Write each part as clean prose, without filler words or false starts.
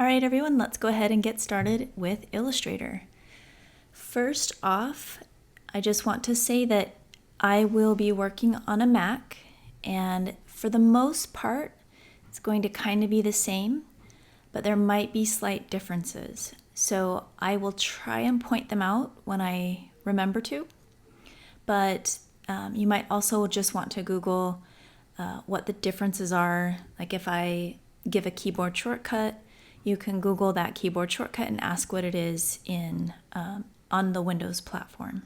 All right, everyone, let's go ahead and get started with Illustrator. First off, I just want to say that I will be working on a Mac, and for the most part, it's going to kind of be the same, but there might be slight differences. So I will try and point them out when I remember to, but you might also just want to Google what the differences are. Like if I give a keyboard shortcut, you can Google that keyboard shortcut and ask what it is in on the Windows platform.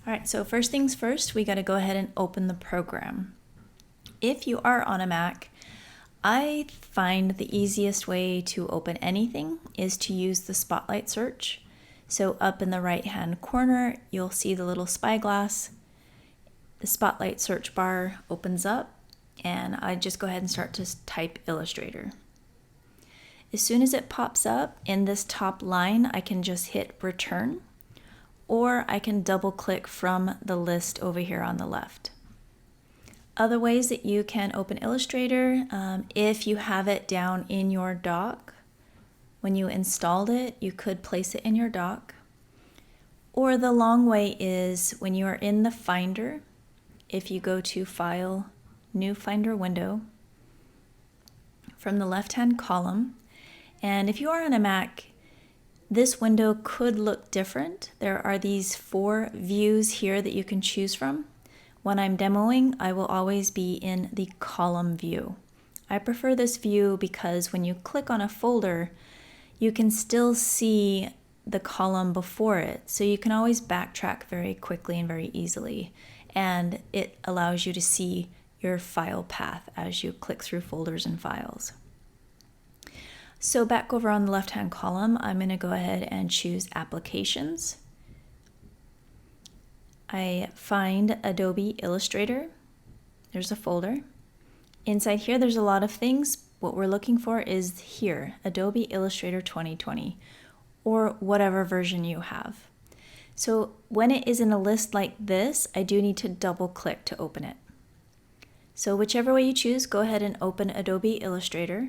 All right, so first things first, we got to go ahead and open the program. If you are on a Mac, I find the easiest way to open anything is to use the Spotlight search. So up in the right-hand corner, you'll see the little spyglass. The Spotlight search bar opens up, and I just go ahead and start to type Illustrator. As soon as it pops up in this top line, I can just hit return, or I can double click from the list over here on the left. Other ways that you can open Illustrator, if you have it down in your dock, when you installed it, you could place it in your dock. Or the long way is when you are in the Finder, if you go to File, New Finder Window, from the left-hand column, and if you are on a Mac, this window could look different. There are these 4 views here that you can choose from. When I'm demoing, I will always be in the column view. I prefer this view because when you click on a folder, you can still see the column before it. So you can always backtrack very quickly and very easily. And it allows you to see your file path as you click through folders and files. So back over on the left-hand column, I'm going to go ahead and choose Applications. I find Adobe Illustrator. There's a folder. Inside here, there's a lot of things. What we're looking for is here, Adobe Illustrator 2020, or whatever version you have. So when it is in a list like this, I do need to double click to open it. So whichever way you choose, go ahead and open Adobe Illustrator.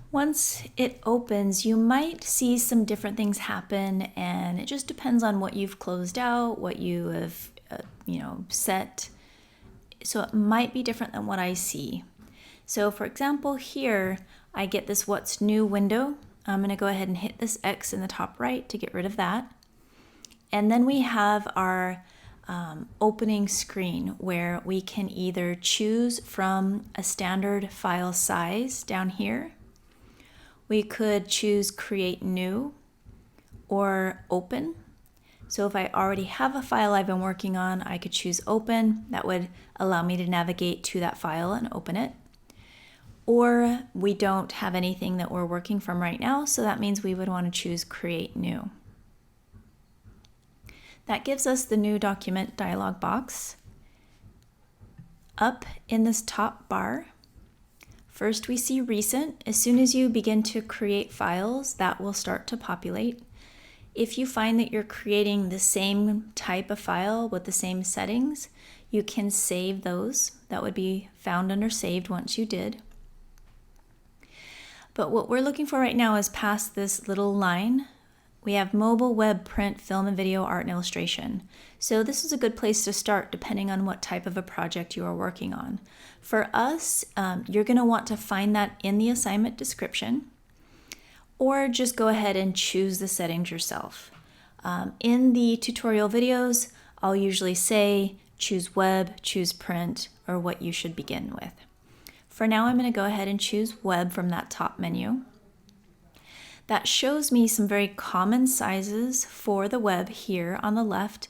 Once it opens, you might see some different things happen, and it just depends on what you've closed out, what you have set. So it might be different than what I see. So for example, here I get this What's New window. I'm going to go ahead and hit this X in the top right to get rid of that. And then we have our opening screen where we can either choose from a standard file size down here. We could choose Create New or Open. So if I already have a file I've been working on, I could choose Open. That would allow me to navigate to that file and open it. Or we don't have anything that we're working from right now, so that means we would want to choose Create New. That gives us the New Document dialog box. Up in this top bar, first we see Recent. As soon as you begin to create files, that will start to populate. If you find that you're creating the same type of file with the same settings, you can save those. That would be found under Saved once you did. But what we're looking for right now is past this little line. We have mobile, web, print, film, and video, art, and illustration. So this is a good place to start depending on what type of a project you are working on. For us, you're going to want to find that in the assignment description, or just go ahead and choose the settings yourself. In the tutorial videos, I'll usually say choose web, choose print, or what you should begin with. For now, I'm going to go ahead and choose web from that top menu. That shows me some very common sizes for the web here on the left,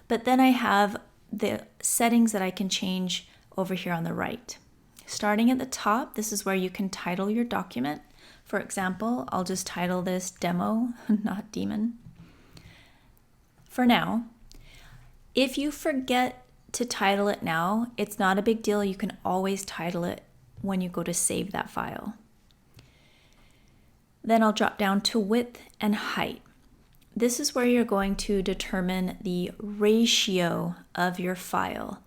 but then I have the settings that I can change over here on the right. Starting at the top, this is where you can title your document. For example, I'll just title this Demo, not Demon. For now, if you forget to title it now, it's not a big deal. You can always title it when you go to save that file. Then I'll drop down to width and height. This is where you're going to determine the ratio of your file.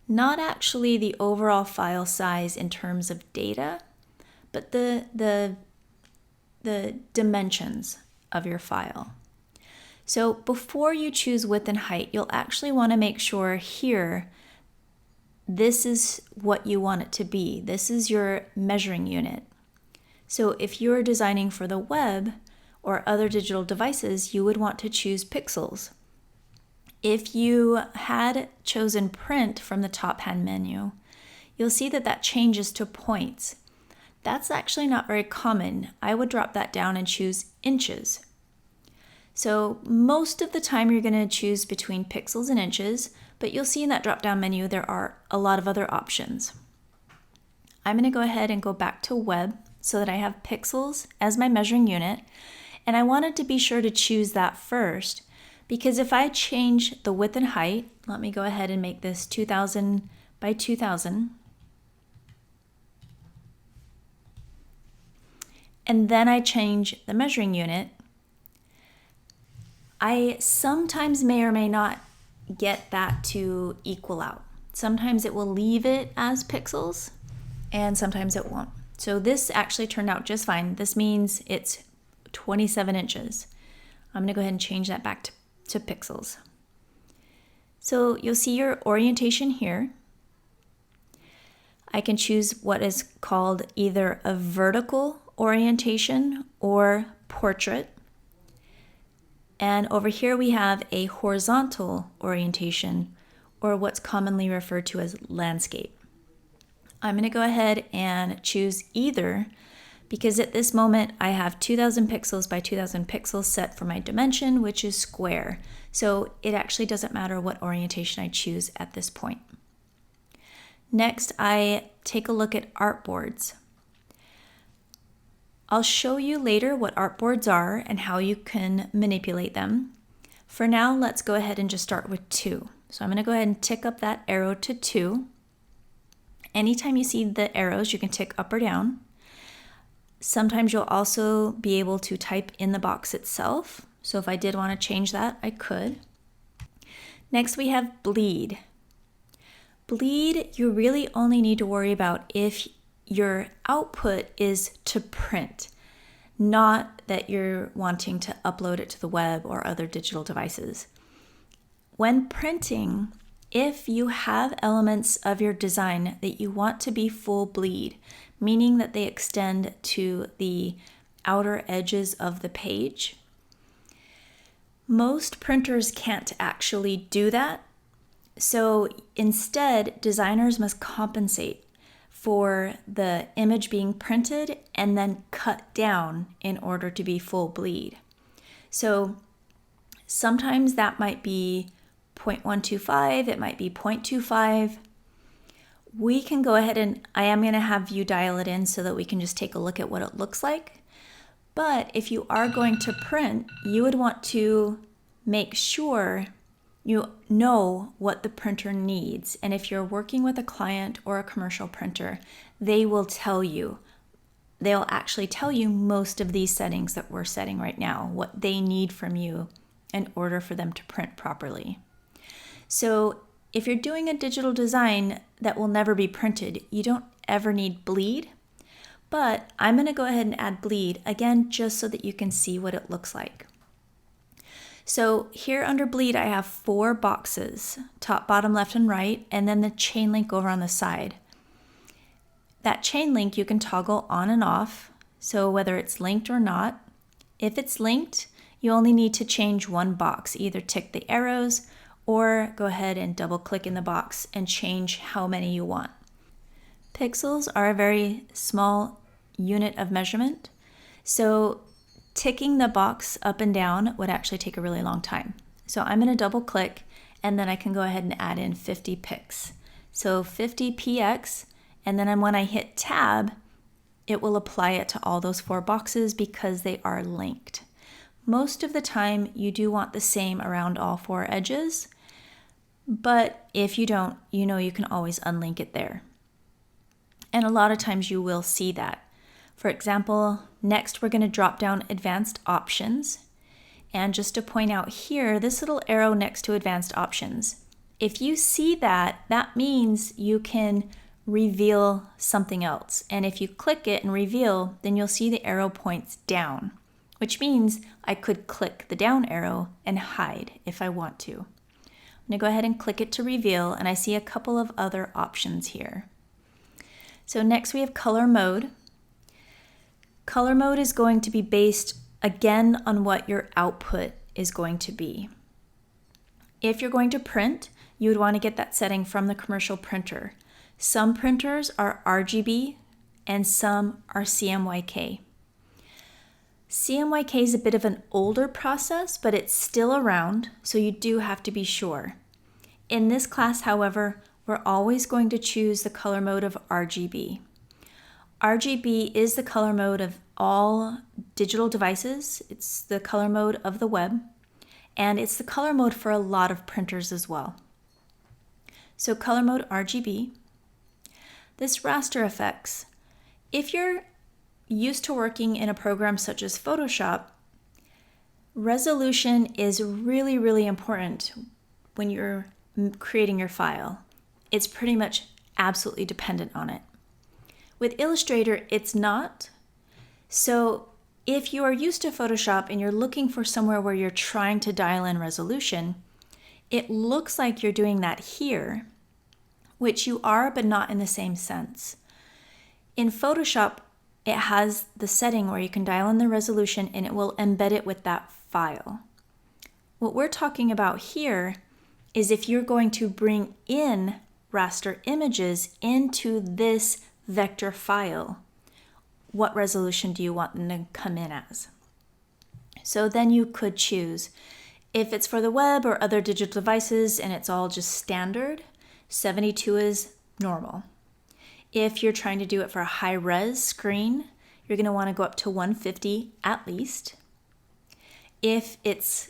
Not actually the overall file size in terms of data, but the dimensions of your file. So before you choose width and height, you'll actually want to make sure here, this is what you want it to be. This is your measuring unit. So if you're designing for the web or other digital devices, you would want to choose pixels. If you had chosen print from the top hand menu, you'll see that that changes to points. That's actually not very common. I would drop that down and choose inches. So most of the time you're going to choose between pixels and inches, but you'll see in that drop-down menu there are a lot of other options. I'm going to go ahead and go back to web so that I have pixels as my measuring unit, and I wanted to be sure to choose that first because if I change the width and height, let me go ahead and make this 2000 by 2000, and then I change the measuring unit, I sometimes may or may not get that to equal out. Sometimes it will leave it as pixels and sometimes it won't. So this actually turned out just fine. This means it's 27 inches. I'm gonna go ahead and change that back to pixels. So you'll see your orientation here. I can choose what is called either a vertical orientation or portrait. And over here we have a horizontal orientation, or what's commonly referred to as landscape. I'm going to go ahead and choose either because at this moment I have 2000 pixels by 2000 pixels set for my dimension, which is square. So it actually doesn't matter what orientation I choose at this point. Next, I take a look at artboards. I'll show you later what artboards are and how you can manipulate them. For now, let's go ahead and just start with 2. So I'm going to go ahead and tick up that arrow to 2. Anytime you see the arrows, you can tick up or down. Sometimes you'll also be able to type in the box itself. So if I did want to change that, I could. Next, we have bleed. Bleed, you really only need to worry about if your output is to print, not that you're wanting to upload it to the web or other digital devices. When printing, if you have elements of your design that you want to be full bleed, meaning that they extend to the outer edges of the page, most printers can't actually do that. So instead, designers must compensate for the image being printed and then cut down in order to be full bleed. So sometimes that might be 0.125, it might be 0.25. We can go ahead and I am going to have you dial it in so that we can just take a look at what it looks like. But if you are going to print, you would want to make sure you know what the printer needs. And if you're working with a client or a commercial printer, they will tell you. They'll actually tell you most of these settings that we're setting right now, what they need from you in order for them to print properly. So if you're doing a digital design that will never be printed, you don't ever need bleed. But I'm going to go ahead and add bleed again, just so that you can see what it looks like. So here under bleed, I have 4 boxes, top, bottom, left, and right, and then the chain link over on the side. That chain link you can toggle on and off, so whether it's linked or not. If it's linked, you only need to change one box, either tick the arrows or go ahead and double click in the box and change how many you want. Pixels are a very small unit of measurement, so ticking the box up and down would actually take a really long time. So I'm going to double click and then I can go ahead and add in 50 pix. So 50 px, and then when I hit tab, it will apply it to all those 4 boxes because they are linked. Most of the time you do want the same around all 4 edges, but if you don't, you know you can always unlink it there. And a lot of times you will see that. For example, next we're going to drop down advanced options. And just to point out here, this little arrow next to advanced options, if you see that, that means you can reveal something else. And if you click it and reveal, then you'll see the arrow points down, which means I could click the down arrow and hide if I want to. I'm going to go ahead and click it to reveal, and I see a couple of other options here. So next we have color mode. Color mode is going to be based again on what your output is going to be. If you're going to print, you would want to get that setting from the commercial printer. Some printers are RGB and some are CMYK. CMYK is a bit of an older process, but it's still around, so you do have to be sure. In this class, however, we're always going to choose the color mode of RGB. RGB is the color mode of all digital devices. It's the color mode of the web, and it's the color mode for a lot of printers as well. So color mode RGB. This raster effects. If you're used to working in a program such as Photoshop, resolution is really, really important when you're creating your file. It's pretty much absolutely dependent on it. With Illustrator, it's not. So if you are used to Photoshop and you're looking for somewhere where you're trying to dial in resolution, it looks like you're doing that here, which you are, but not in the same sense. In Photoshop, it has the setting where you can dial in the resolution and it will embed it with that file. What we're talking about here is if you're going to bring in raster images into this vector file, what resolution do you want them to come in as? So then you could choose. If it's for the web or other digital devices and it's all just standard, 72 is normal. If you're trying to do it for a high-res screen, you're going to want to go up to 150 at least. If it's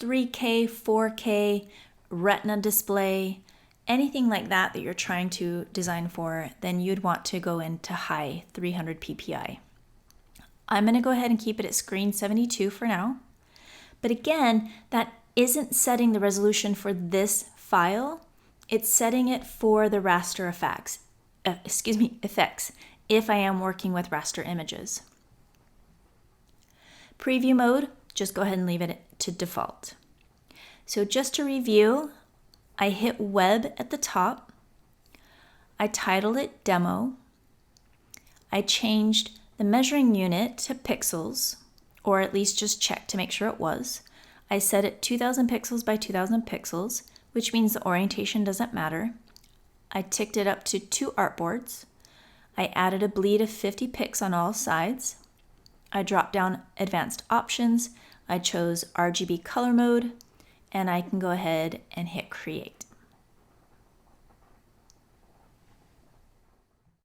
3K, 4K, retina display, anything like that that you're trying to design for, then you'd want to go into high 300 ppi. I'm going to go ahead and keep it at screen 72 for now. But again, that isn't setting the resolution for this file. It's setting it for the raster effects if I am working with raster images. Preview mode, just go ahead and leave it to default. So just to review, I hit web at the top. I titled it demo. I changed the measuring unit to pixels, or at least just checked to make sure it was. I set it 2000 pixels by 2000 pixels, which means the orientation doesn't matter. I ticked it up to 2 artboards. I added a bleed of 50 pix on all sides. I dropped down advanced options. I chose RGB color mode, and I can go ahead and hit create.